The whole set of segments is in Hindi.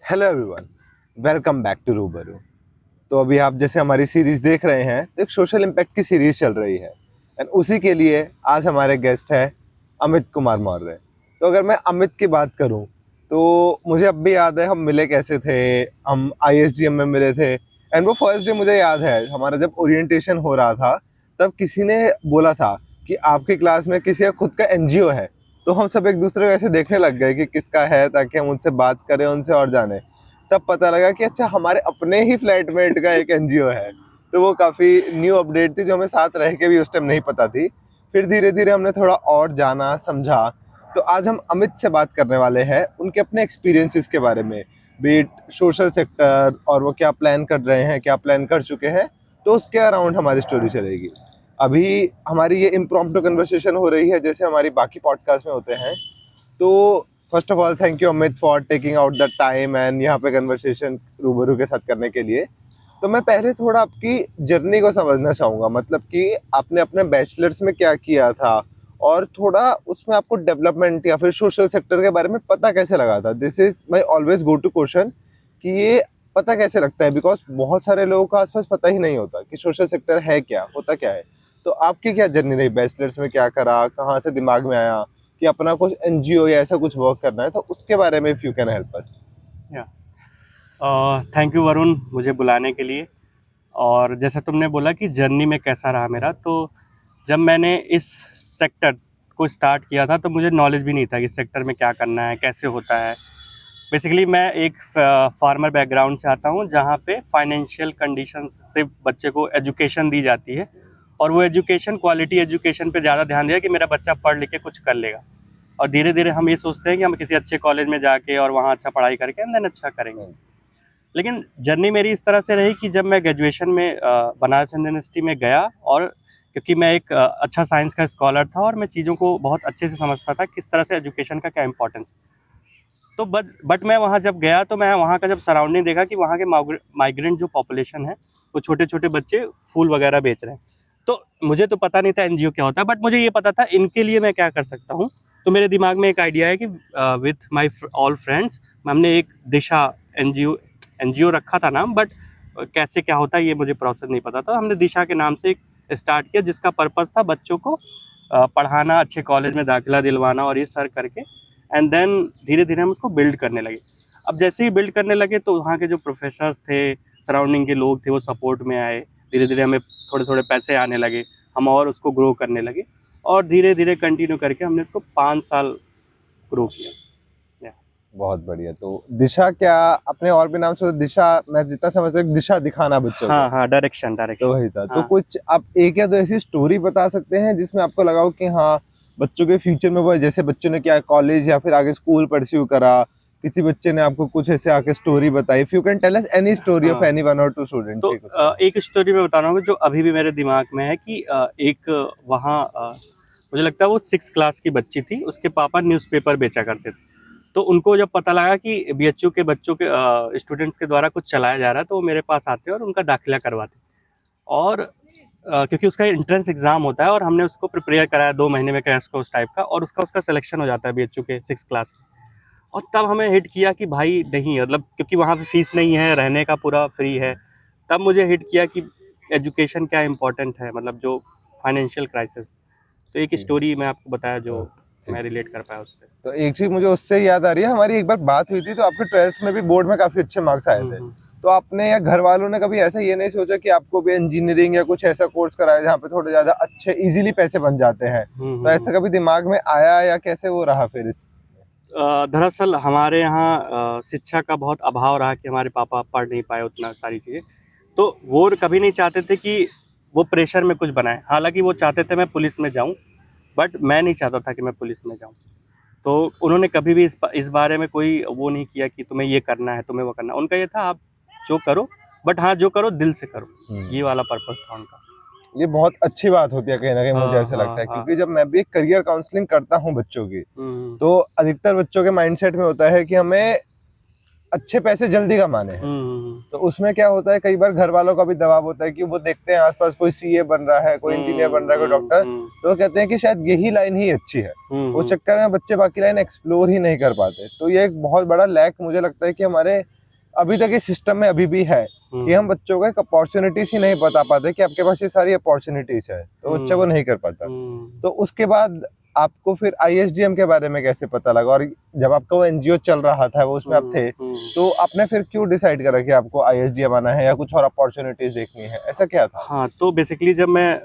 Hello everyone, welcome back to Rubaru. तो अभी आप जैसे हमारी सीरीज देख रहे हैं तो एक सोशल इम्पैक्ट की सीरीज चल रही है एंड उसी के लिए आज हमारे गेस्ट है अमित कुमार मौर्य। तो अगर मैं अमित की बात करूं तो मुझे अब भी याद है हम मिले कैसे थे। हम आईएसजीएम में मिले थे एंड वो फर्स्ट डे मुझे याद है हमारा जब ओरिएंटेशन हो रहा था तब किसी ने बोला था कि आपकी क्लास में किसी का खुद का एनजीओ है। तो हम सब एक दूसरे को ऐसे देखने लग गए कि किसका है ताकि हम उनसे बात करें, उनसे और जाने। तब पता लगा कि अच्छा हमारे अपने ही फ्लैटमेट का एक एनजीओ है। तो वो काफ़ी न्यू अपडेट थी जो हमें साथ रह के भी उस टाइम नहीं पता थी। फिर धीरे धीरे हमने थोड़ा और जाना समझा। तो आज हम अमित से बात करने वाले हैं उनके अपने एक्सपीरियंसेस के बारे में, बीट सोशल सेक्टर और वो क्या प्लान कर रहे हैं, क्या प्लान कर चुके हैं। तो उसके अराउंड हमारी स्टोरी चलेगी। अभी हमारी ये इम्प्रॉम्प्टू कन्वर्सेशन हो रही है जैसे हमारी बाकी पॉडकास्ट में होते हैं। तो first of all thank you Amit for taking out the time and यहाँ पे कन्वर्सेशन रूबरू के साथ करने के लिए। तो मैं पहले थोड़ा आपकी जर्नी को समझना चाहूँगा, मतलब कि आपने अपने बैचलर्स में क्या किया था और थोड़ा उसमें आपको डेवलपमेंट या फिर सोशल सेक्टर के बारे में पता कैसे लगा था। This is my always go to question कि ये पता कैसे लगता है, बिकॉज बहुत सारे लोगों को आसपास पता ही नहीं होता कि सोशल सेक्टर है क्या, होता क्या है। तो आपकी क्या जर्नी रही, बैचलर्स में क्या करा, कहाँ से दिमाग में आया कि अपना कुछ एनजीओ या ऐसा कुछ वर्क करना है, तो उसके बारे में if you can help us. या थैंक यू वरुण, मुझे बुलाने के लिए। और जैसा तुमने बोला कि जर्नी में कैसा रहा मेरा, तो जब मैंने इस सेक्टर को स्टार्ट किया था तो मुझे नॉलेज भी नहीं था कि इस सेक्टर में क्या करना है, कैसे होता है। बेसिकली मैं एक फार्मर बैकग्राउंड से आता हूँ, जहाँ पे फाइनेंशियल कंडीशन से बच्चे को एजुकेशन दी जाती है, और वो एजुकेशन क्वालिटी एजुकेशन पे ज़्यादा ध्यान दिया कि मेरा बच्चा पढ़ लिख के कुछ कर लेगा। और धीरे धीरे हम ये सोचते हैं कि हम किसी अच्छे कॉलेज में जाके और वहाँ अच्छा पढ़ाई करके एंड देन अच्छा करेंगे। लेकिन जर्नी मेरी इस तरह से रही कि जब मैं ग्रेजुएशन में बनारस हिंदू यूनिवर्सिटी में गया, और क्योंकि मैं एक अच्छा साइंस का स्कॉलर था और मैं चीज़ों को बहुत अच्छे से समझता था किस तरह से एजुकेशन का क्या इंपॉर्टेंस। तो बट मैं वहाँ जब गया तो मैं वहाँ का जब सराउंडिंग देखा कि वहाँ के माइग्रेंट जो पॉपुलेशन है वो छोटे छोटे बच्चे फूल वगैरह बेच रहे हैं। तो मुझे तो पता नहीं था एनजीओ क्या होता है, बट मुझे ये पता था इनके लिए मैं क्या कर सकता हूँ। तो मेरे दिमाग में एक आइडिया है कि विथ माई ऑल फ्रेंड्स हमने एक दिशा एनजीओ एनजीओ रखा था नाम, बट कैसे क्या होता है ये मुझे प्रोसेस नहीं पता था। हमने दिशा के नाम से एक स्टार्ट किया जिसका पर्पस था बच्चों को पढ़ाना, अच्छे कॉलेज में दाखिला दिलवाना और ये सर करके एंड देन धीरे धीरे हम उसको बिल्ड करने लगे। अब जैसे ही बिल्ड करने लगे तो वहाँ के जो प्रोफेसर्स थे, सराउंडिंग के लोग थे, वो सपोर्ट में आए। धीरे धीरे हमें थोड़े थोड़े पैसे आने लगे, हम और उसको ग्रो करने लगे, और धीरे धीरे कंटिन्यू करके हमने उसको 5 साल ग्रो किया। बहुत बढ़िया। तो दिशा क्या अपने और भी नाम से, दिशा मैं जितना समझता हूँ दिशा दिखाना बच्चों को। हाँ हाँ, डायरेक्शन तो डायरेक्शन। वही था। तो हाँ कुछ आप एक या दो ऐसी स्टोरी बता सकते हैं जिसमें आपको लगा हो कि हाँ बच्चों के फ्यूचर में वो है, जैसे बच्चों ने क्या कॉलेज या फिर आगे स्कूल परस्यू करा, किसी बच्चे ने आपको कुछ ऐसे आके स्टोरी बताई। If you can tell us any story of हाँ। एनी वन और टू स्टूडेंट्स तो की कुछ। एक स्टोरी मैं बता रहा हूँ जो अभी भी मेरे दिमाग में है कि एक वहाँ मुझे लगता है वो 6 क्लास की बच्ची थी, उसके पापा न्यूज़पेपर बेचा करते थे। तो उनको जब पता लगा कि बीएचयू के बच्चों के स्टूडेंट्स के द्वारा कुछ चलाया जा रहा है, तो वो मेरे पास आते और उनका दाखिला करवाते। और क्योंकि उसका एंट्रेंस एग्ज़ाम होता है और हमने उसको प्रिपेयर कराया 2 महीने में क्रैश कोर्स टाइप का, और उसका सिलेक्शन हो जाता है बीएचयू के 6 क्लास में। और तब हमें हिट किया कि भाई नहीं, मतलब क्योंकि वहाँ पे फीस नहीं है, रहने का पूरा फ्री है। तब मुझे हिट किया कि एजुकेशन क्या इम्पोर्टेंट है, मतलब जो फाइनेंशियल क्राइसिस। तो एक स्टोरी मैं आपको बताया जो ठीक मैं है। रिलेट कर पाया उससे। तो एक चीज मुझे उससे याद आ रही है, हमारी एक बार बात हुई थी तो आपके 12th में भी बोर्ड में काफी अच्छे मार्क्स आए थे। हम्म। तो आपने या घर वालों ने कभी ऐसा ये नहीं सोचा कि आपको भी इंजीनियरिंग या कुछ ऐसा कोर्स कराया जहाँ पे थोड़े ज्यादा अच्छे इजीली पैसे बन जाते हैं? तो हम्म। ऐसा कभी दिमाग में आया या कैसे वो रहा फिर इस? दरअसल हमारे यहाँ शिक्षा का बहुत अभाव रहा कि हमारे पापा पढ़ नहीं पाए उतना सारी चीज़ें। तो वो कभी नहीं चाहते थे कि वो प्रेशर में कुछ बनाए। हालांकि वो चाहते थे मैं पुलिस में जाऊं, बट मैं नहीं चाहता था कि मैं पुलिस में जाऊं। तो उन्होंने कभी भी इस बारे में कोई वो नहीं किया कि तुम्हें ये करना है, तुम्हें वो करना है। उनका ये था आप जो करो, बट हाँ जो करो दिल से करो। ये वाला पर्पस था उनका। ये बहुत अच्छी बात होती है कहीं ना कहीं, मुझे हाँ ऐसा हाँ लगता है, हाँ। क्योंकि जब मैं भी करियर काउंसलिंग करता हूँ बच्चों की, हम्म तो अधिकतर बच्चों के माइंडसेट में होता है कि हमें अच्छे पैसे जल्दी कमाने हैं। हम्म तो उसमें क्या होता है, कई बार घर वालों का भी दबाव होता है कि वो देखते हैं आसपास कोई सीए बन रहा है, कोई इंजीनियर बन रहा है, कोई डॉक्टर, तो वो कहते हैं कि शायद यही लाइन ही अच्छी है। उस हम्म। चक्कर में बच्चे बाकी लाइन एक्सप्लोर ही नहीं कर पाते। तो ये एक बहुत बड़ा लैक मुझे लगता है कि हमारे अभी तक इस सिस्टम में अभी भी है कि हम बच्चों को एक अपॉर्चुनिटीज ही नहीं बता पाते कि आपके पास ये सारी अपॉर्चुनिटीज है, तो बच्चा वो नहीं कर पाता। तो उसके बाद आपको फिर आईएसडीएम के बारे में कैसे पता लगा, और जब आपका वो एनजीओ चल रहा था, वो उसमें आप थे, तो आपने फिर क्यों डिसाइड करा कि आपको आईएसडीएम आना है या कुछ और अपॉर्चुनिटीज देखनी है, ऐसा क्या था? हाँ, तो बेसिकली जब मैं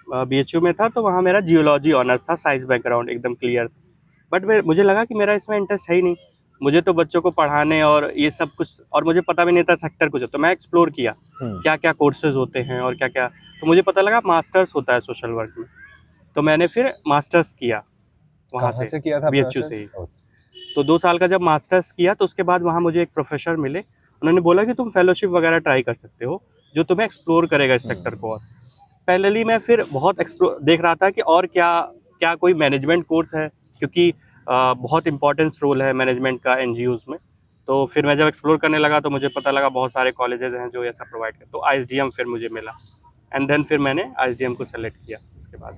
बीएचयू में था तो वहाँ मेरा जियोलॉजी ऑनर्स था, साइंस बैकग्राउंड एकदम क्लियर था। बट मुझे लगा कि मेरा इसमें इंटरेस्ट है ही नहीं, मुझे तो बच्चों को पढ़ाने और ये सब कुछ, और मुझे पता भी नहीं था सेक्टर कुछ। तो मैं एक्सप्लोर किया क्या क्या कोर्सेज होते हैं और क्या क्या, तो मुझे पता लगा मास्टर्स होता है सोशल वर्क में। तो मैंने फिर मास्टर्स किया वहाँ कहाँ से किया था बीएचयू से ही। तो 2 साल का जब मास्टर्स किया तो उसके बाद वहाँ मुझे एक प्रोफेसर मिले, उन्होंने बोला कि तुम फेलोशिप वगैरह ट्राई कर सकते हो जो तुम्हें एक्सप्लोर करेगा इस सेक्टर को। और पैरेलली मैं फिर बहुत एक्सप्लोर देख रहा था कि और क्या क्या कोई मैनेजमेंट कोर्स है, क्योंकि बहुत इंपॉर्टेंस रोल है मैनेजमेंट का एनजीओज में। तो फिर मैं जब एक्सप्लोर करने लगा तो मुझे पता लगा बहुत सारे कॉलेजेस हैं जो ऐसा प्रोवाइड करते, तो आईएसडीएम फिर मुझे मिला, एंड देन फिर मैंने आईएसडीएम को सेलेक्ट किया उसके बाद।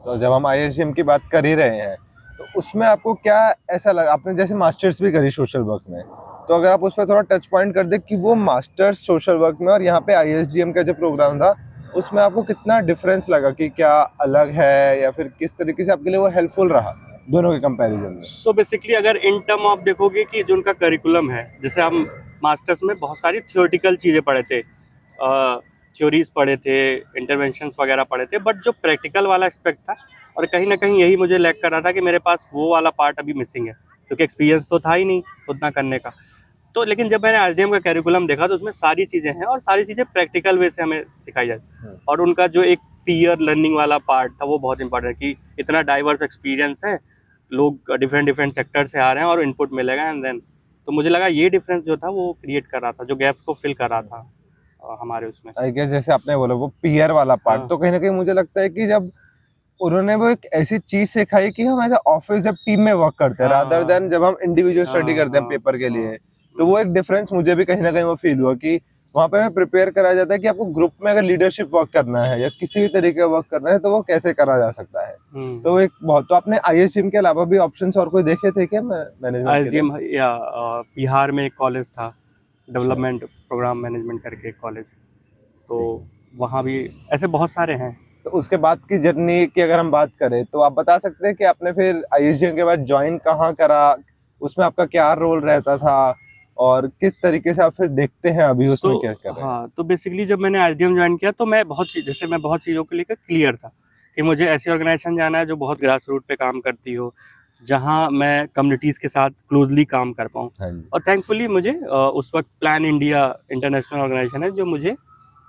तो जब हम आईएसडीएम की बात कर ही रहे हैं, तो उसमें आपको क्या ऐसा लगा? आपने जैसे मास्टर्स भी करी सोशल वर्क में, तो अगर आप उस पर थोड़ा टच पॉइंट कर दे कि वो मास्टर्स सोशल वर्क में और यहाँ पे आईएसडीएम का जो प्रोग्राम था, उसमें आपको कितना डिफरेंस लगा, कि क्या अलग है या फिर किस तरीके से आपके लिए वो हेल्पफुल रहा दोनों के कंपैरिजन में? सो बेसिकली अगर इन टर्म ऑफ देखोगे कि जो उनका करिकुलम है, जैसे हम मास्टर्स में बहुत सारी थियोरेटिकल चीज़ें पढ़े थे, थ्योरीज पढ़े थे, इंटरवेंशंस वगैरह पढ़े थे, बट जो प्रैक्टिकल वाला एस्पेक्ट था, और कहीं ना कहीं यही मुझे लैग कर रहा था कि मेरे पास वो वाला पार्ट अभी मिसिंग है, क्योंकि एक्सपीरियंस तो था ही नहीं उतना करने का। तो लेकिन जब मैंने आईएसडीएम का करिकुलम देखा तो उसमें सारी चीज़ें हैं और सारी चीज़ें प्रैक्टिकल वे से हमें सिखाई जाती, और उनका जो एक पीयर लर्निंग वाला पार्ट था वो बहुत इंपॉर्टेंट है कि इतना डाइवर्स एक्सपीरियंस है, लोग डिफरेंट डिफरेंट सेक्टर से आ रहे हैं और इनपुट मिलेगा, एंड देन तो मुझे लगा ये डिफरेंस जो था वो क्रिएट कर रहा था, जो गैप्स को फिल कर रहा था हमारे उसमें। आई गेस जैसे आपने बोला वो पीयर वाला पार्ट, हाँ। तो कहीं ना कहीं मुझे लगता है कि जब उन्होंने वो एक ऐसी चीज सिखाई कि हम एज ऑफिस जब टीम में वर्क करते हैं, रादर देन जब हम इंडिविजुअल स्टडी करते हैं पेपर के लिए, तो वो एक डिफरेंस मुझे भी कहीं ना कहीं वो फील हुआ कि वहाँ पे हमें प्रिपेयर कराया जाता है कि आपको ग्रुप में अगर लीडरशिप वर्क करना है या किसी भी तरीके का वर्क करना है तो वो कैसे करा जा सकता है। तो एक बहुत, तो आपने आईएसडीएम के अलावा भी ऑप्शंस और कोई देखे थे क्या मैनेजमेंट? आईएसडीएम या बिहार में एक कॉलेज था, डेवलपमेंट प्रोग्राम मैनेजमेंट करके एक कॉलेज, तो वहाँ भी ऐसे बहुत सारे हैं। तो उसके बाद की जर्नी की अगर हम बात करें तो आप बता सकते हैं कि आपने फिर आईएसडीएम के बाद ज्वाइन कहाँ करा, उसमें आपका क्या रोल रहता था, और किस तरीके से आप फिर देखते हैं अभी उसमें क्या कर रहे हैं? हाँ, तो बेसिकली जब मैंने आईएसडीएम ज्वाइन किया तो मैं जैसे मैं बहुत चीज़ों को लेकर क्लियर था कि मुझे ऐसी ऑर्गेनाइजेशन जाना है जो बहुत ग्रास रूट पे काम करती हो, जहाँ मैं कम्युनिटीज़ के साथ क्लोजली काम कर पाऊँ। हाँ जी। और थैंकफुली मुझे उस वक्त प्लान इंडिया इंटरनेशनल ऑर्गेनाइजेशन है जो मुझे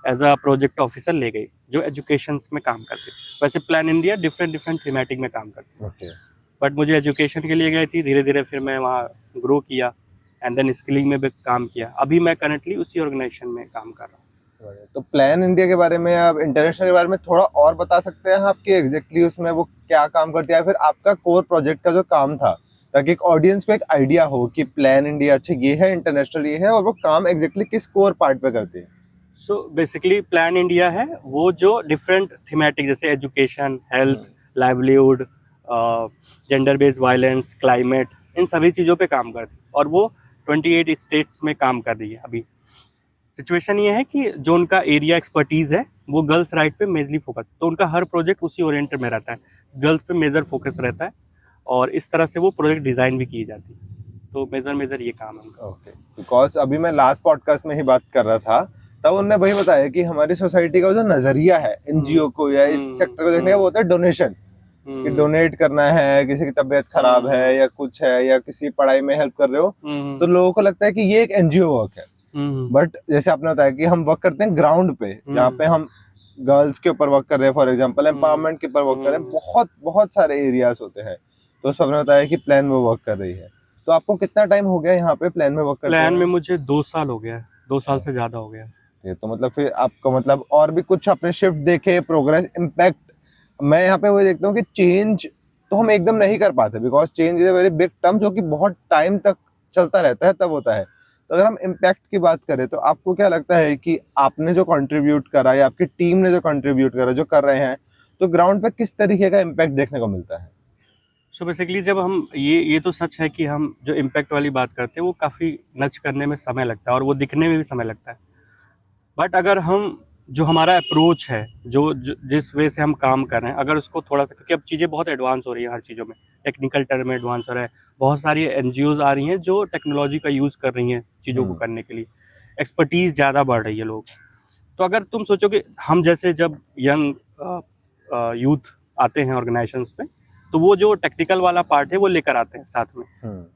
एज अ प्रोजेक्ट ऑफिसर ले गई, जो एजुकेशन में काम करती है। वैसे plan India different different thematic में काम करती है, ओके। बट मुझे एजुकेशन के लिए गई थी। धीरे धीरे फिर मैं वहाँ ग्रो किया, एंड देन स्किलिंग में भी काम किया। अभी मैं करंटली उसी ऑर्गेनाइजेशन में काम कर रहा हूँ। तो प्लान इंडिया के बारे में, आप इंटरनेशनल के बारे में थोड़ा और बता सकते हैं आपकी एग्जैक्टली उसमें वो क्या काम करती है, फिर आपका कोर प्रोजेक्ट का जो काम था, ताकि एक ऑडियंस को एक आइडिया हो कि प्लान इंडिया अच्छा ये है, इंटरनेशनल ये है, और वो काम एग्जैक्टली किस कोर पार्ट पे करती है? सो बेसिकली प्लान इंडिया है वो जो डिफरेंट थीमेटिक जैसे education, health, livelihood, gender based violence, climate, इन सभी चीज़ों पे काम करती है, और वो 28 स्टेट्स में काम कर रही है। अभी सिचुएशन ये है कि जो उनका एरिया एक्सपर्टीज़ है वो गर्ल्स राइट पे मेजरली फोकस, तो उनका हर प्रोजेक्ट उसी ओरिएंटेड में रहता है, गर्ल्स पे मेजर फोकस रहता है, और इस तरह से वो प्रोजेक्ट डिज़ाइन भी की जाती है। तो मेजर ये काम है उनका। ओके, बिकॉज अभी मैं लास्ट पॉडकास्ट में ही बात कर रहा था, तब उन्होंने वही बताया कि हमारी सोसाइटी का जो नजरिया है एनजीओ को या इस सेक्टर को देखने का, वो होता है डोनेशन, कि डोनेट करना है, किसी की तबीयत खराब है या कुछ है, या किसी पढ़ाई में हेल्प कर रहे हो, तो लोगों को लगता है कि ये एक एनजीओ वर्क है। बट जैसे आपने बताया कि हम वर्क करते हैं ग्राउंड पे, जहाँ पे हम गर्ल्स के ऊपर वर्क कर रहे हैं, फॉर एग्जांपल एम्पावरमेंट के ऊपर वर्क कर रहे हैं, बहुत बहुत सारे एरियाज होते हैं। तो उस पर आपने बताया कि प्लान में वर्क कर रही है, तो आपको कितना टाइम हो गया यहाँ पे प्लान में वर्क करते प्लान में हैं? मुझे 2 साल हो गया है, 2 साल से ज़्यादा हो गया। ये तो मतलब फिर आपको मतलब और भी कुछ आपने शिफ्ट देखे, प्रोग्रेस, इम्पैक्ट? मैं यहाँ पे वही देखता हूँ कि चेंज तो हम एकदम नहीं कर पाते, because change is a very big term जो कि बहुत टाइम तक चलता रहता है, तब होता है। तो अगर हम इम्पैक्ट की बात करें तो आपको क्या लगता है कि आपने जो कंट्रीब्यूट करा या आपकी टीम ने जो कंट्रीब्यूट करा, जो कर रहे हैं, तो ग्राउंड पे किस तरीके का इम्पैक्ट देखने को मिलता है? सो बेसिकली जब हम ये तो सच है कि हम जो इम्पैक्ट वाली बात करते हैं वो काफ़ी नच करने में समय लगता है और वो दिखने में भी समय लगता है। बट अगर हम जो हमारा अप्रोच है, जिस वे से हम काम कर रहे हैं, अगर उसको थोड़ा सा, क्योंकि अब चीज़ें बहुत एडवांस हो रही हैं हर चीज़ों में, टेक्निकल टर्म में एडवांस हो रहा है, बहुत सारी एनजीओज आ रही हैं जो टेक्नोलॉजी का यूज़ कर रही हैं चीज़ों को करने के लिए, एक्सपर्टीज़ ज़्यादा बढ़ रही है लोग। तो अगर तुम सोचो कि हम जैसे जब यंग यूथ आते हैं ऑर्गेनाइजेशंस में, तो वो जो टेक्निकल वाला पार्ट है वो लेकर आते हैं साथ में,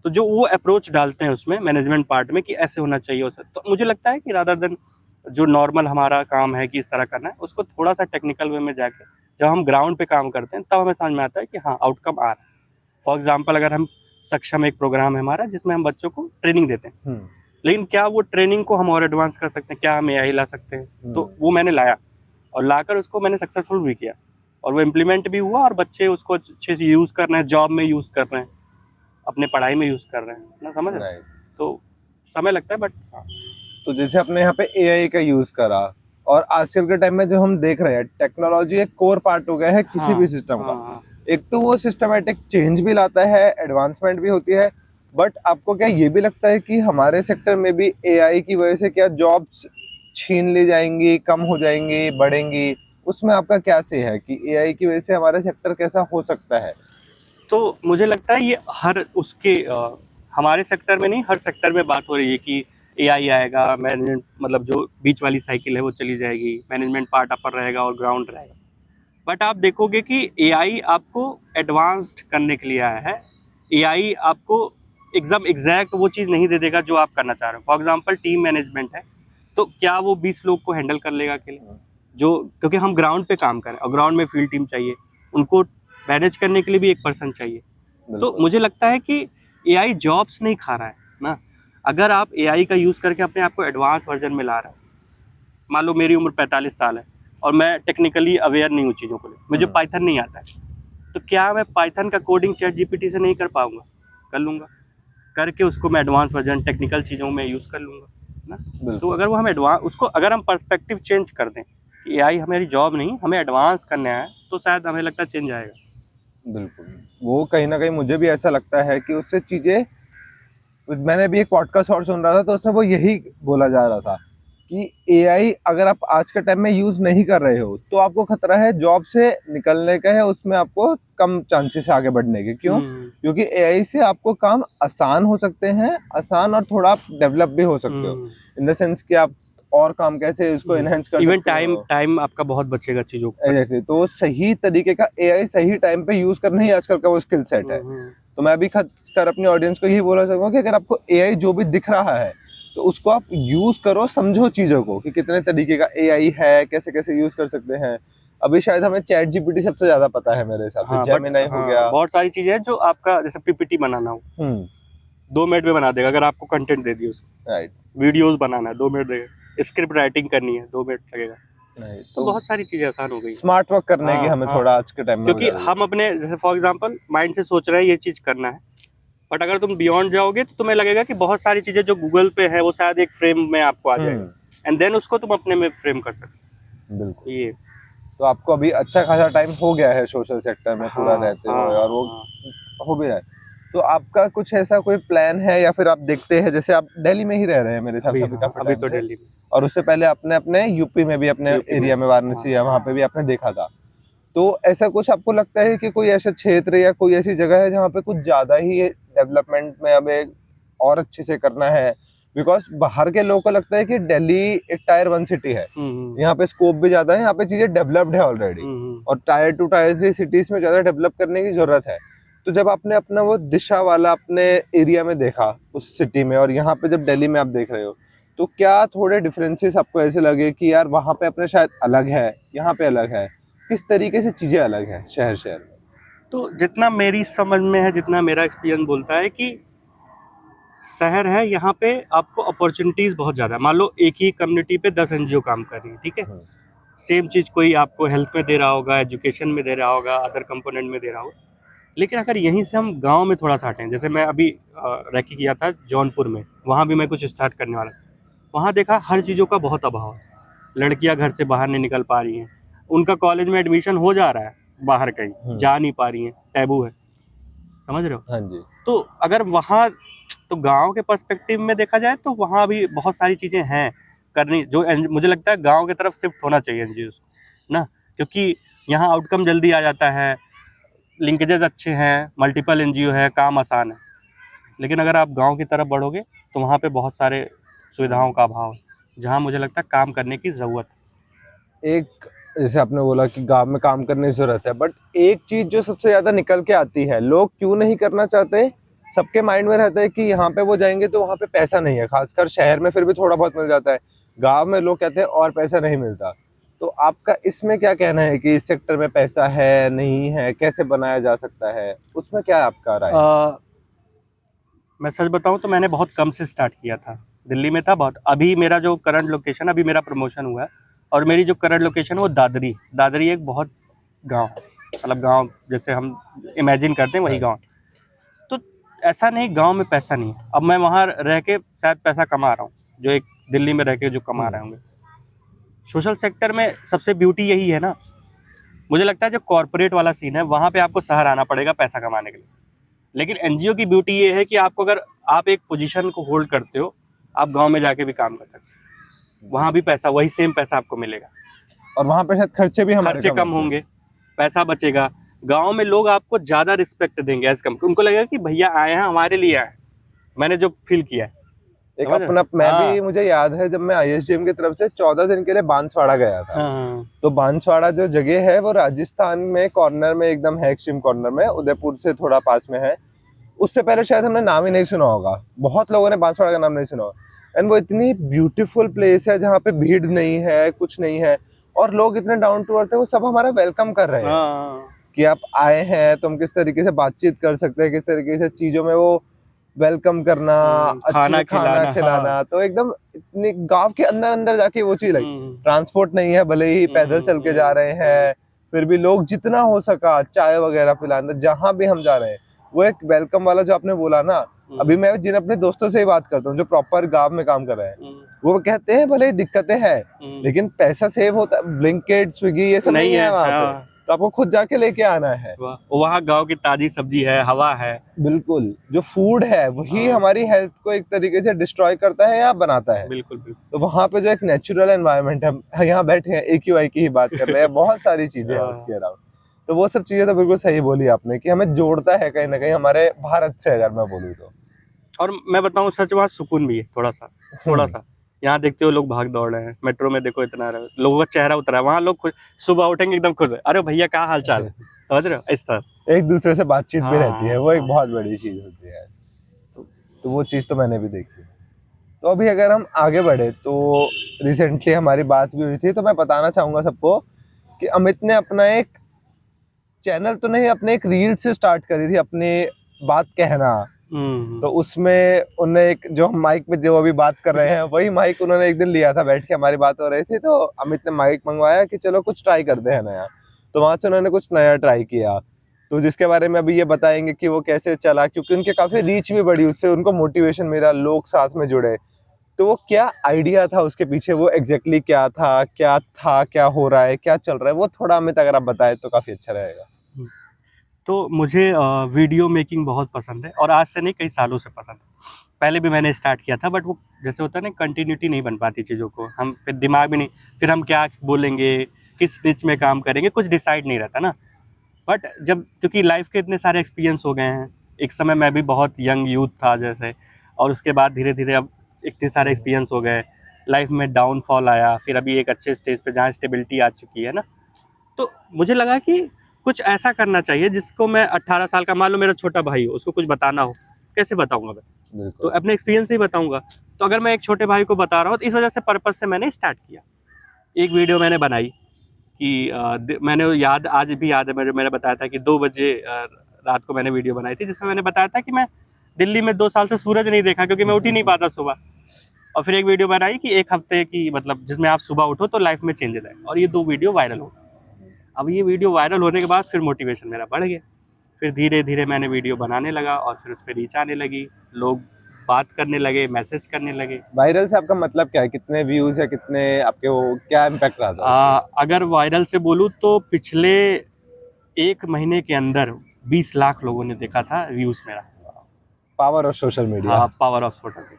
तो जो वो अप्रोच डालते हैं उसमें मैनेजमेंट पार्ट में कि ऐसे होना चाहिए वैसे, तो मुझे लगता है कि रादर देन जो नॉर्मल हमारा काम है कि इस तरह करना है, उसको थोड़ा सा टेक्निकल वे में जाके जब हम ग्राउंड पे काम करते हैं तब हमें समझ में आता है कि हाँ आउटकम आ रहा है। फॉर एग्जाम्पल, अगर हम सक्षम एक प्रोग्राम है हमारा जिसमें हम बच्चों को ट्रेनिंग देते हैं, लेकिन क्या वो ट्रेनिंग को हम और एडवांस कर सकते हैं, क्या हम एआई ला सकते हैं? तो वो मैंने लाया और लाकर उसको मैंने सक्सेसफुल भी किया और वो इम्प्लीमेंट भी हुआ और बच्चे उसको अच्छे से यूज़ कर रहे हैं, जॉब में यूज़ कर रहे हैं, अपने पढ़ाई में यूज़ कर रहे हैं ना, समझ रहे हैं? तो समय लगता है बट हाँ। तो जैसे आपने यहाँ पे एआई का यूज करा, और आजकल के टाइम में जो हम देख रहे हैं टेक्नोलॉजी एक कोर पार्ट हो गया है किसी भी सिस्टम का। एक तो वो सिस्टमेटिक चेंज भी लाता है, एडवांसमेंट भी होती है, बट आपको क्या ये भी लगता है कि हमारे सेक्टर में भी एआई की वजह से क्या जॉब्स छीन ली जाएंगी, कम हो जाएंगी, बढ़ेंगी? उसमें आपका क्या से है कि एआई की वजह से हमारे सेक्टर कैसा हो सकता है? तो मुझे लगता है ये हर उसके हमारे सेक्टर में नहीं, हर सेक्टर में बात हो रही है कि एआई आएगा, मैनेजमेंट मतलब जो बीच वाली साइकिल है वो चली जाएगी, मैनेजमेंट पार्ट अपर रहेगा और ग्राउंड रहेगा। बट आप देखोगे कि एआई आपको एडवांस्ड करने के लिए आया है। एआई आपको एकदम एग्जैक्ट वो चीज़ नहीं दे देगा जो आप करना चाह रहे हो। फॉर एग्जांपल टीम मैनेजमेंट है, तो क्या वो 20 लोग को हैंडल कर लेगा अकेले? जो क्योंकि हम ग्राउंड पे काम करें और ग्राउंड में फील्ड टीम चाहिए, उनको मैनेज करने के लिए भी एक पर्सन चाहिए। तो मुझे लगता है कि एआई जॉब्स नहीं खा रहा है ना। अगर आप एआई का यूज़ करके अपने आप को एडवांस वर्जन में ला रहे हो, मान लो मेरी उम्र 45 साल है और मैं टेक्निकली अवेयर नहीं हूँ चीज़ों को लेकर, मुझे पाइथन नहीं आता है, तो क्या मैं पाइथन का कोडिंग चैट जीपीटी से नहीं कर पाऊंगा? कर लूँगा, करके उसको मैं एडवांस वर्जन टेक्निकल चीज़ों में यूज़ कर लूँगा ना। तो अगर वो हम एडवांस उसको अगर हम पर्सपेक्टिव चेंज कर दें कि एआई हमारी जॉब नहीं, हमें एडवांस करना है, तो शायद हमें लगता है चेंज आएगा। बिल्कुल, वो कहीं ना कहीं मुझे भी ऐसा लगता है कि उससे चीज़ें, मैंने भी एक पॉडकास्ट और सुन रहा था तो उसमें वो यही बोला जा रहा था कि एआई अगर आप आज के टाइम में यूज नहीं कर रहे हो तो आपको खतरा है जॉब से निकलने का है, उसमें आपको कम चांसेस है आगे बढ़ने के। क्यों? क्योंकि एआई से आपको काम आसान हो सकते हैं, आसान, और थोड़ा आप डेवलप भी हो सकते हो इन द सेंस कि आप और काम कैसे उसको एनहेंस कर सकते हो। इवन टाइम आपका बहुत बचेगा चीज़ों को। एग्जैक्टली, तो सही तरीके का एआई सही टाइम पे यूज करना ही आजकल का वो स्किल सेट है। तो मैं भी खास कर अपनी ऑडियंस को यही बोलना चाहूंगा कि अगर आपको एआई जो भी दिख रहा है तो उसको आप यूज करो, समझो चीजों को कि कितने तरीके का एआई है, कैसे कैसे यूज कर सकते हैं। अभी शायद हमें चैट जीपीटी सबसे ज्यादा पता है मेरे हिसाब से, जेमिनी हो गया, बहुत सारी चीजें हैं जो आपका जैसे पीपीटी बनाना हो 2 मिनट में बना देगा अगर आपको कंटेंट दे दिया उसको। राइट। वीडियोस बनाना है 2 मिनट देगा, स्क्रिप्ट राइटिंग करनी है 2 मिनट लगेगा। तो बहुत सारी चीजें आसान हो गई, स्मार्ट वर्क करने की हमें थोड़ा आज के टाइम में, क्योंकि हम अपने जैसे फॉर एग्जांपल माइंड से सोच रहे हैं ये चीज करना है, बट अगर तुम बियॉन्ड जाओगे तो तुम्हें लगेगा कि बहुत सारी चीजें जो गूगल पे है वो शायद एक फ्रेम में आपको आ जाएगा, एंड देन उसको तुम अपने में फ्रेम कर सकते हो। बिल्कुल। ये तो आपको अभी अच्छा खासा टाइम हो गया है सोशल सेक्टर में पूरा रहते हुए, और वो हो भी रहा है। तो आपका कुछ ऐसा कोई प्लान है या फिर आप देखते हैं, जैसे आप दिल्ली में ही रह रहे हैं मेरे हिसाब से अभी तो दिल्ली में, और उससे पहले आपने अपने यूपी में भी अपने एरिया में वाराणसी है वहाँ पे भी आपने देखा था, तो ऐसा कुछ आपको लगता है कि कोई ऐसा क्षेत्र या कोई ऐसी जगह है जहाँ पे कुछ ज्यादा ही डेवलपमेंट में हमें और अच्छे से करना है? बिकॉज बाहर के लोगों को लगता है कि दिल्ली एक टायर 1 सिटी है, यहाँ पे स्कोप भी ज्यादा है, यहाँ पे चीजें डेवलप्ड है ऑलरेडी, और टायर 2 टायर 3 सिटीज में ज्यादा डेवलप करने की जरूरत है। तो जब आपने अपना वो दिशा वाला अपने एरिया में देखा उस सिटी में, और यहाँ पे जब दिल्ली में आप देख रहे हो, तो क्या थोड़े डिफरेंसेस आपको ऐसे लगे कि यार वहाँ पे अपने शायद अलग है, यहाँ पे अलग है? किस तरीके से चीजें अलग है शहर शहर में? तो जितना मेरी समझ में है, जितना मेरा एक्सपीरियंस बोलता है कि शहर है, यहाँ पे आपको अपॉर्चुनिटीज़ बहुत ज़्यादा है। मान लो एक ही कम्युनिटी पे 10 एनजीओ काम कर रही है, ठीक है, सेम चीज़ कोई आपको हेल्थ में दे रहा होगा, एजुकेशन में दे रहा होगा, अदर कंपोनेंट में दे रहा होगा। लेकिन अगर यहीं से हम गांव में थोड़ा सा हटें, जैसे मैं अभी रैकी किया था जौनपुर में, वहाँ भी मैं कुछ स्टार्ट करने वाला, वहाँ देखा हर चीज़ों का बहुत अभाव है। लड़कियाँ घर से बाहर नहीं निकल पा रही हैं, उनका कॉलेज में एडमिशन हो जा रहा है, बाहर कहीं जा नहीं पा रही हैं, टैबू है। समझ रहे हो। हाँ जी। तो अगर वहाँ, तो गांव के पर्सपेक्टिव में देखा जाए तो वहाँ भी बहुत सारी चीज़ें हैं करनी, जो मुझे लगता है गांव की तरफ शिफ्ट होना चाहिए एनजीओ को ना, क्योंकि यहाँ आउटकम जल्दी आ जाता है, लिंकेजेस अच्छे हैं, मल्टीपल एनजीओ है, काम आसान है। लेकिन अगर आप गांव की तरफ बढ़ोगे तो वहाँ पे बहुत सारे सुविधाओं का अभाव है, जहाँ मुझे लगता है काम करने की ज़रूरत है। एक, जैसे आपने बोला कि गांव में काम करने की जरूरत है, बट एक चीज जो सबसे ज्यादा निकल के आती है, लोग क्यों नहीं करना चाहते, सबके माइंड में रहता है कि यहाँ पे वो जाएंगे तो वहाँ पे पैसा नहीं है। खासकर शहर में फिर भी थोड़ा बहुत मिल जाता है, गांव में लोग कहते हैं और पैसा नहीं मिलता। तो आपका इसमें क्या कहना है कि इस सेक्टर में पैसा है नहीं है, कैसे बनाया जा सकता है, उसमें क्या आपका राय है? मैं सच बताऊं तो मैंने बहुत कम से स्टार्ट किया था, दिल्ली में था बहुत। अभी मेरा जो करंट लोकेशन, अभी मेरा प्रमोशन हुआ है और मेरी जो करंट लोकेशन है वो दादरी, दादरी एक बहुत गांव है, मतलब गांव जैसे हम इमेजिन करते हैं वही गांव। तो ऐसा नहीं गांव में पैसा नहीं है, अब मैं वहाँ रह के शायद पैसा कमा रहा हूँ जो एक दिल्ली में रह के जो कमा रहे होंगे। सोशल सेक्टर में सबसे ब्यूटी यही है ना, मुझे लगता है जो कॉर्पोरेट वाला सीन है वहाँ पे आपको शहर आना पड़ेगा पैसा कमाने के लिए। लेकिन एनजीओ की ब्यूटी ये है कि आपको, अगर आप एक पोजीशन को होल्ड करते हो, आप गांव में जाके भी काम कर सकते हो, वहाँ भी पैसा, वही सेम पैसा आपको मिलेगा, और वहाँ पे शायद खर्चे भी हमारे खर्चे कम होंगे, पैसा बचेगा। गांव में लोग आपको ज़्यादा रिस्पेक्ट देंगे एज कम, उनको लगेगा कि भैया आए हैं हमारे लिए आए हैं। मैंने जो फील किया है, एक समझ रहे हो? अपना, मैं भी, हाँ मुझे याद है जब मैं आईएसडीएम की तरफ से 14 दिन के लिए बांसवाड़ा गया था। हाँ तो बांसवाड़ा जो जगह है वो राजस्थान में कॉर्नर में एकदम है, एक्सट्रीम कॉर्नर में, उदयपुर से थोड़ा पास में है। उससे पहले शायद हमने नाम ही नहीं सुना होगा, बहुत लोगों ने बांसवाड़ा का नाम नहीं सुना होगा। एंड वो इतनी ब्यूटीफुल प्लेस है जहाँ पे भीड़ नहीं है, कुछ नहीं है, और लोग इतने डाउन टू अर्थ है, वो सब हमारा वेलकम कर रहे हैं हाँ। कि आप आए हैं तो हम किस तरीके से बातचीत कर सकते हैं, किस तरीके से चीजों में वो वेलकम करना, अच्छे खाना से खाना खिलाना, खिलाना। हाँ। तो एकदम इतनी गांव के अंदर अंदर जाके वो चीज लगी। हम्म, ट्रांसपोर्ट नहीं है, भले ही पैदल चल के जा रहे हैं, फिर भी लोग जितना हो सका चाय वगैरह पिलाना, जहां भी हम जा रहे हैं वो एक वेलकम वाला जो आपने बोला ना। अभी मैं जिन अपने दोस्तों से ही बात करता हूँ जो प्रॉपर गांव में काम कर रहे हैं, वो कहते हैं भले ही दिक्कतें हैं लेकिन पैसा सेव होता है, ब्लिंकिट स्विगी ये सब नहीं है वहाँ पे, हाँ। तो आपको खुद जाके लेके आना है। वहाँ गांव की ताजी सब्जी है, हवा है। बिल्कुल, जो फूड है वही हाँ। हमारी हेल्थ को एक तरीके से डिस्ट्रॉय करता है या बनाता है। बिल्कुल बिल्कुल। तो वहाँ पे जो एक नेचुरल एनवायरनमेंट है, यहाँ बैठे हैं AQI की ही बात कर रहे हैं, बहुत सारी चीजें हैं हाँ। उसके अलावा। तो वो सब चीजें तो बिल्कुल सही बोली आपने कि हमें जोड़ता है कहीं ना कहीं हमारे भारत से, अगर मैं बोलूँ तो। और मैं बताऊं सच, वहाँ सुकून भी है थोड़ा सा। यहाँ देखते हो लोग भाग दौड़ रहे हैं, मेट्रो में देखो इतना लोगों का चेहरा उतरा है, वहाँ लोग खुश, सुबह उठेंगे एकदम खुश है, अरे भैया क्या हाल चाल है, समझ रहे हो, इस तरह। एक दूसरे से बातचीत भी रहती है, वो एक हाँ। बहुत बड़ी चीज होती है। तो वो चीज तो मैंने भी देखी है। तो अभी अगर हम आगे बढ़े तो रिसेंटली हमारी बात भी हुई थी, तो मैं बताना चाहूंगा सबको कि अमित ने अपना एक चैनल तो नहीं, अपने एक रील से स्टार्ट करी थी अपनी बात कहना। तो उसमें उन्होंने एक, जो हम माइक पे जो अभी बात कर रहे हैं वही माइक उन्होंने एक दिन लिया था, बैठ के हमारी बात हो रही थी, तो अमित ने माइक मंगवाया कि चलो कुछ ट्राई करते हैं नया। तो वहां से उन्होंने कुछ नया ट्राई किया, तो जिसके बारे में अभी ये बताएंगे कि वो कैसे चला, क्योंकि उनके काफी रीच भी बढ़ी उससे, उनको मोटिवेशन मिला, लोग साथ में जुड़े। तो वो क्या आइडिया था उसके पीछे, वो एग्जैक्टली क्या था, क्या हो रहा है, क्या चल रहा है, वो थोड़ा अमित अगर आप बताए तो काफी अच्छा रहेगा। तो मुझे वीडियो मेकिंग बहुत पसंद है, और आज से नहीं कई सालों से पसंद है। पहले भी मैंने स्टार्ट किया था, बट वो जैसे होता है ना, कंटिन्यूटी नहीं बन पाती चीज़ों को, हम फिर दिमाग में नहीं, फिर हम क्या बोलेंगे, किस निच में काम करेंगे, कुछ डिसाइड नहीं रहता ना। बट जब, क्योंकि लाइफ के इतने सारे एक्सपीरियंस हो गए हैं, एक समय मैं भी बहुत यंग यूथ था जैसे, और उसके बाद धीरे धीरे अब इतने सारे एक्सपीरियंस हो गए, लाइफ में डाउनफॉल आया, फिर अभी एक अच्छे स्टेज पे जहाँ स्टेबिलिटी आ चुकी है ना, तो मुझे लगा कि कुछ ऐसा करना चाहिए जिसको मैं 18 साल का, मान लो मेरा छोटा भाई हो, उसको कुछ बताना हो, कैसे बताऊंगा मैं, तो अपने एक्सपीरियंस से ही बताऊंगा। तो अगर मैं एक छोटे भाई को बता रहा हूँ, तो इस वजह से पर्पस से मैंने स्टार्ट किया। एक वीडियो मैंने बनाई कि मैंने याद, आज भी याद है, मैंने बताया था कि 2 बजे रात को मैंने वीडियो बनाई थी, जिसमें मैंने बताया था कि मैं दिल्ली में 2 साल से सूरज नहीं देखा, क्योंकि मैं उठ ही नहीं पाता सुबह। और फिर एक वीडियो बनाई कि 1 हफ्ते की, मतलब जिसमें आप सुबह उठो तो लाइफ में चेंजेस आए, और ये 2 वीडियो वायरल हो। अब ये वीडियो वायरल होने के बाद फिर मोटिवेशन मेरा बढ़ गया, फिर धीरे धीरे मैंने वीडियो बनाने लगा, और फिर उस पर रीच आने लगी, लोग बात करने लगे, मैसेज करने लगे। वायरल से आपका मतलब क्या है, कितने व्यूज है, कितने आपके, वो क्या इम्पैक्ट रहा था उससे? अगर वायरल से बोलूँ तो पिछले 1 महीने के अंदर 20 लाख लोगों ने देखा था व्यूज मेरा। Power of social media. हाँ, पावर ऑफ फोटोग्राफी।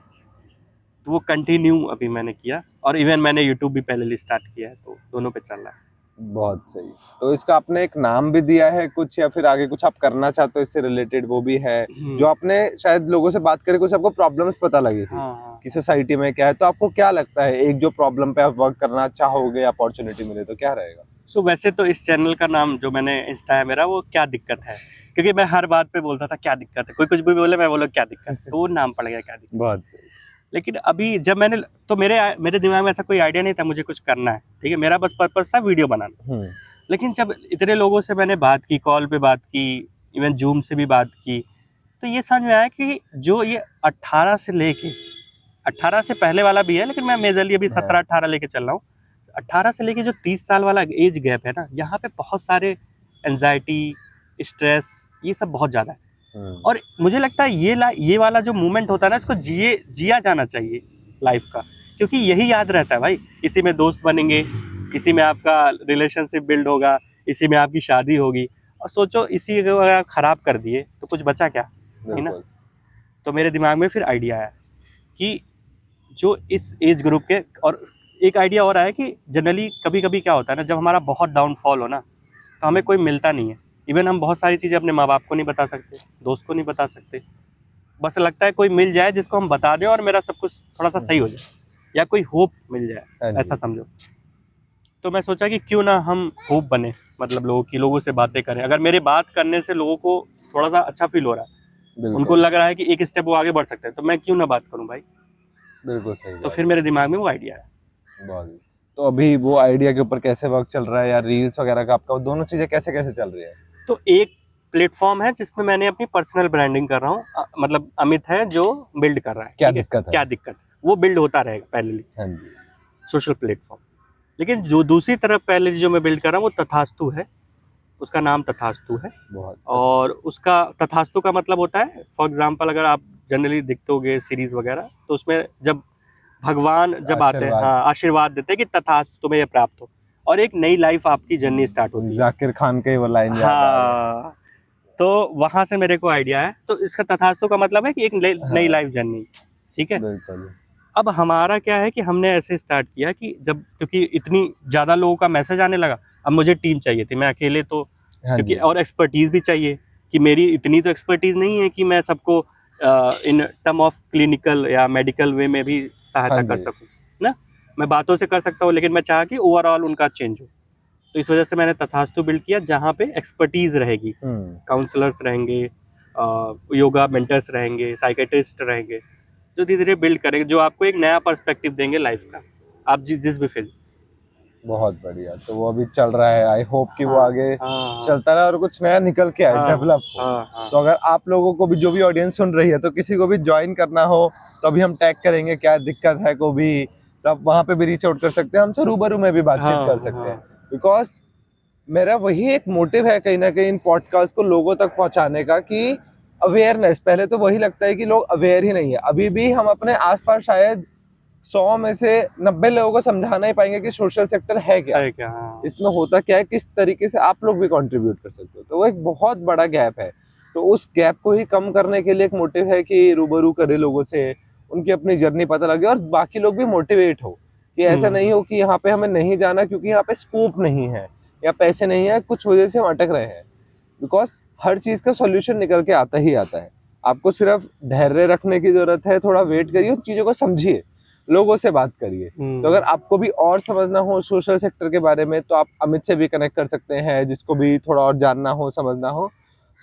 तो वो कंटिन्यू अभी मैंने किया, और इवन मैंने यूट्यूब भी पहले स्टार्ट किया है, तो दोनों पे चल रहा है। बहुत सही। तो इसका आपने एक नाम भी दिया है कुछ, या फिर आगे कुछ आप करना चाहते हो इससे रिलेटेड, वो भी है जो आपने शायद लोगों से बात करके कुछ आपको प्रॉब्लम्स पता लगी थी हाँ। कि सोसाइटी में क्या है, तो आपको क्या लगता है एक जो प्रॉब्लम पे आप वर्क करना चाहोगे, अपॉर्चुनिटी मिले तो क्या रहेगा? सो वैसे तो इस चैनल का नाम जो मैंने इंस्टा है मेरा, वो क्या दिक्कत है, क्योंकि मैं हर बात पे बोलता था क्या दिक्कत है, कोई कुछ भी बोले मैं बोला क्या दिक्कत है, तो वो नाम पड़ गया क्या दिक्कत। बहुत सही। लेकिन अभी जब मैंने, तो मेरे दिमाग में ऐसा कोई आइडिया नहीं था मुझे कुछ करना है, ठीक है, मेरा बस पर्पस था वीडियो बनाना। लेकिन जब इतने लोगों से मैंने बात की, कॉल पे बात की, इवन जूम से भी बात की, तो ये समझ में आया कि जो ये 18 से लेके, 18 से पहले वाला भी है, लेकिन मैं मेजरली अभी 17-18 लेके चल रहा हूँ। 18 से लेके जो 30 साल वाला एज गैप है ना, यहाँ पे बहुत सारे एंजाइटी, स्ट्रेस, ये सब बहुत ज़्यादा है। और मुझे लगता है ये वाला जो मूवमेंट होता है ना, इसको जिया जाना चाहिए लाइफ का, क्योंकि यही याद रहता है भाई। इसी में दोस्त बनेंगे, इसी में आपका रिलेशनशिप बिल्ड होगा, इसी में आपकी शादी होगी, और सोचो इसी को अगर आप ख़राब कर दिए तो कुछ बचा क्या, है ना। तो मेरे दिमाग में फिर आइडिया आया कि जो इस एज ग्रुप के, और एक आइडिया और आया कि जनरली कभी कभी क्या होता है ना, जब हमारा बहुत डाउनफॉल हो ना, तो हमें कोई मिलता नहीं है। इवन हम बहुत सारी चीज़ें अपने माँ बाप को नहीं बता सकते, दोस्त को नहीं बता सकते, बस लगता है कोई मिल जाए जिसको हम बता दें और मेरा सब कुछ थोड़ा सा सही हो जाए, या कोई होप मिल जाए, ऐसा समझो। तो मैं सोचा कि क्यों ना हम होप बने, मतलब लोगों से बातें करें। अगर मेरे बात करने से लोगों को थोड़ा सा अच्छा फील हो रहा है, उनको लग रहा है कि एक स्टेप वो आगे बढ़ सकते हैं, तो मैं क्यों ना बात करूं भाई। बिल्कुल सही। तो फिर मेरे दिमाग में वो आइडिया है। बहुत। तो अभी वो आइडिया के ऊपर कैसे वर्क चल रहा है, या रील्स वगैरह का आपका, दोनों चीजें कैसे कैसे चल रही है? तो एक प्लेटफॉर्म है जिसमें मैंने अपनी पर्सनल ब्रांडिंग कर रहा हूँ, मतलब अमित है जो बिल्ड कर रहा है। क्या दिक्कत है? क्या दिक्कत, वो बिल्ड होता रहेगा पहले हाँ जी। Social platform. लेकिन जो दूसरी तरफ पहले जो मैं बिल्ड कर रहा हूँ वो तथास्तु है, उसका नाम तथास्तु है। बहुत। और उसका तथास्तु का मतलब होता है, फॉर एग्जांपल अगर आप जनरली देखते होगे सीरीज वगैरह, तो उसमें जब भगवान जब आते हैं, हाँ, आशीर्वाद देते हैं कि तथास्तु तुम्हें ये प्राप्त हो, और एक नई लाइफ आपकी जर्नी स्टार्ट होती है। जाकिर खान के वो लाइन याद आ रही है। हाँ, तो वहां से मेरे को आइडिया है। तो इसका तथास्तु का मतलब है कि एक नई लाइफ जर्नी, ठीक है। बिल्कुल। अब हमारा क्या है कि हमने ऐसे स्टार्ट किया कि जब, क्योंकि इतनी ज़्यादा लोगों का मैसेज आने लगा, अब मुझे टीम चाहिए थी, मैं अकेले तो, क्योंकि और एक्सपर्टीज़ भी चाहिए, कि मेरी इतनी तो एक्सपर्टीज़ नहीं है कि मैं सबको इन टर्म ऑफ क्लिनिकल या मेडिकल वे में भी सहायता कर सकूं ना। मैं बातों से कर सकता हूँ, लेकिन मैं चाहा कि ओवरऑल उनका चेंज हो। तो इस वजह से मैंने तथास्तु बिल्ड किया, जहाँ पे एक्सपर्टीज़ रहेगी, काउंसलर्स रहेंगे, योगा मेंटर्स रहेंगे, साइकेट्रिस्ट रहेंगे, जो धीरे धीरे बिल्ड करेंगे, जो आपको एक नया पर्सपेक्टिव देंगे लाइफ का, आप जिस भी फील्ड। बहुत बढ़िया। तो वो अभी चल रहा है, आई होप कि वो आगे चलता रहे और कुछ नया निकल के आए, डेवलप हो। तो अगर आप लोगों को भी, जो भी ऑडियंस सुन रही है, तो किसी को भी ज्वाइन करना हो तो अभी हम टैग करेंगे क्या दिक्कत है को भी, तो आप वहाँ पे भी रीच आउट कर सकते हैं, हमसे रूबरू में भी बातचीत कर सकते हैं। बिकॉज मेरा वही एक मोटिव है कहीं ना कहीं इन पॉडकास्ट को लोगों तक पहुंचाने का, कि अवेयरनेस। पहले तो वही लगता है कि लोग अवेयर ही नहीं है, अभी भी हम अपने आसपास शायद 100 में से 90 लोगों को समझाना ही पाएंगे कि सोशल सेक्टर है क्या, इसमें होता क्या है, किस तरीके से आप लोग भी कंट्रीब्यूट कर सकते हो। तो वो एक बहुत बड़ा गैप है। तो उस गैप को ही कम करने के लिए एक मोटिव है कि रूबरू करे लोगों से, उनकी अपनी जर्नी पता लगे, और बाकी लोग भी मोटिवेट हो, कि ऐसा नहीं हो कि यहाँ पे हमें नहीं जाना क्योंकि यहाँ पे स्कोप नहीं है या पैसे नहीं है, कुछ वजह से हम अटक रहे हैं। बिकॉज हर चीज का सॉल्यूशन निकल के आता ही आता है। आपको सिर्फ धैर्य रखने की जरूरत है, थोड़ा वेट करिए, चीजों को समझिए, लोगों से बात करिए। तो अगर आपको भी और समझना हो सोशल सेक्टर के बारे में, तो आप अमित से भी कनेक्ट कर सकते हैं, जिसको भी थोड़ा और जानना हो, समझना हो।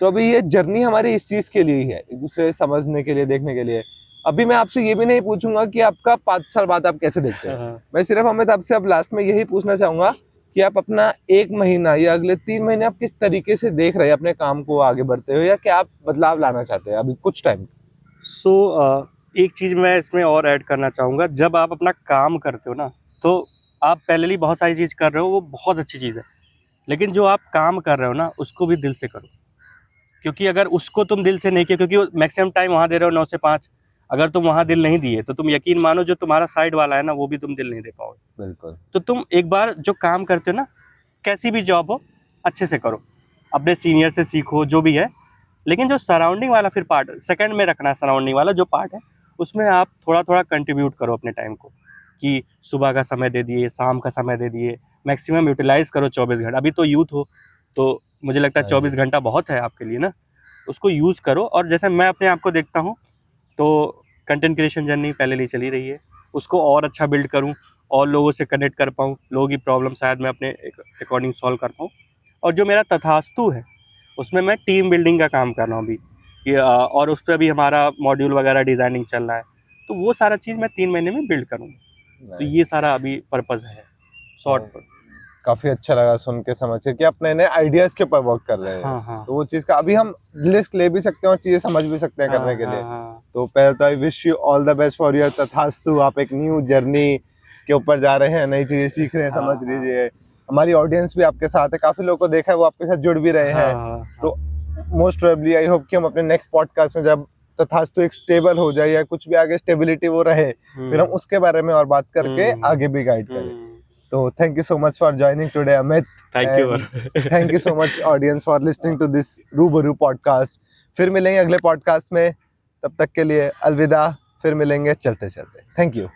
तो अभी ये जर्नी हमारी इस चीज के लिए ही है, एक दूसरे समझने के लिए, देखने के लिए। अभी मैं आपसे ये भी नहीं पूछूंगा कि आपका 5 साल बाद आप कैसे देखते हैं। मैं सिर्फ अमित आपसे अब लास्ट में यही पूछना चाहूंगा कि आप अपना 1 महीना या अगले 3 महीने आप किस तरीके से देख रहे हैं अपने काम को आगे बढ़ते हुए, या क्या आप बदलाव लाना चाहते हैं अभी कुछ टाइम? एक चीज़ मैं इसमें और ऐड करना चाहूँगा, जब आप अपना काम करते हो ना, तो आप पहले ही बहुत सारी चीज़ कर रहे हो, वो बहुत अच्छी चीज़ है, लेकिन जो आप काम कर रहे हो ना, उसको भी दिल से करो। क्योंकि अगर उसको तुम दिल से नहीं किया, क्योंकि मैक्सिमम टाइम वहाँ दे रहे हो 9 से 5, अगर तुम वहाँ दिल नहीं दिए तो तुम यकीन मानो जो तुम्हारा साइड वाला है ना, वो भी तुम दिल नहीं दे पाओगे। बिल्कुल। तो तुम एक बार जो काम करते हो ना, कैसी भी जॉब हो, अच्छे से करो। अपने सीनियर से सीखो जो भी है, लेकिन जो सराउंडिंग वाला फिर पार्ट सेकंड में रखना, सराउंडिंग वाला जो पार्ट है उसमें आप थोड़ा थोड़ा कंट्रीब्यूट करो अपने टाइम को, कि सुबह का समय दे दिए, शाम का समय दे दिए, मैक्सिमम यूटिलाइज करो 24 घंटा। अभी तो यूथ हो तो मुझे लगता है हाँ 24 घंटा बहुत है आपके लिए ना, उसको यूज़ करो। और जैसे मैं अपने आप को देखता हूँ तो कंटेंट क्रिएशन जर्नी पहले लिए चली रही है, उसको और अच्छा बिल्ड करूँ और लोगों से कनेक्ट कर पाऊँ, लोगों की प्रॉब्लम शायद मैं अपने अकॉर्डिंग सॉल्व कर पाऊँ। और जो मेरा तथास्तु है उसमें मैं टीम बिल्डिंग का काम कर रहा हूँ अभी, और उस पर भी हमारा मॉड्यूल वगैरह डिज़ाइनिंग चल रहा है, तो वो सारा चीज़ मैं 3 महीने में बिल्ड करूँगा। तो ये सारा अभी पर्पज़ है शॉर्ट पर। काफी अच्छा लगा सुन के, समझ के कि आप नए नए आइडियाज के ऊपर वर्क कर रहे हैं। हाँ हाँ तो वो चीज का अभी हम लिस्ट ले भी सकते हैं और चीजें समझ भी सकते हैं करने के लिए। हाँ तो पहले तो I wish you all the best for your तथास्तु। आप एक न्यू जर्नी के ऊपर जा रहे हैं, नई चीजें सीख रहे हैं, समझ हाँ, लीजिए। हमारी ऑडियंस भी आपके साथ है, काफी लोगों को देखा है वो आपके साथ जुड़ भी रहे हैं। हाँ, तो मोस्ट प्रोबेबली आई होप कि हम अपने नेक्स्ट पॉडकास्ट में जब तथास्तु एक स्टेबल हो जाए या कुछ भी आगे स्टेबिलिटी वो रहे, फिर हम उसके बारे में और बात करके आगे भी गाइड करें। तो thank you so much for joining today, Amit. Thank you. And thank you so much, audience, for listening to this रूबरू podcast. फिर मिलेंगे अगले पॉडकास्ट में, तब तक के लिए अलविदा। फिर मिलेंगे चलते चलते। Thank you.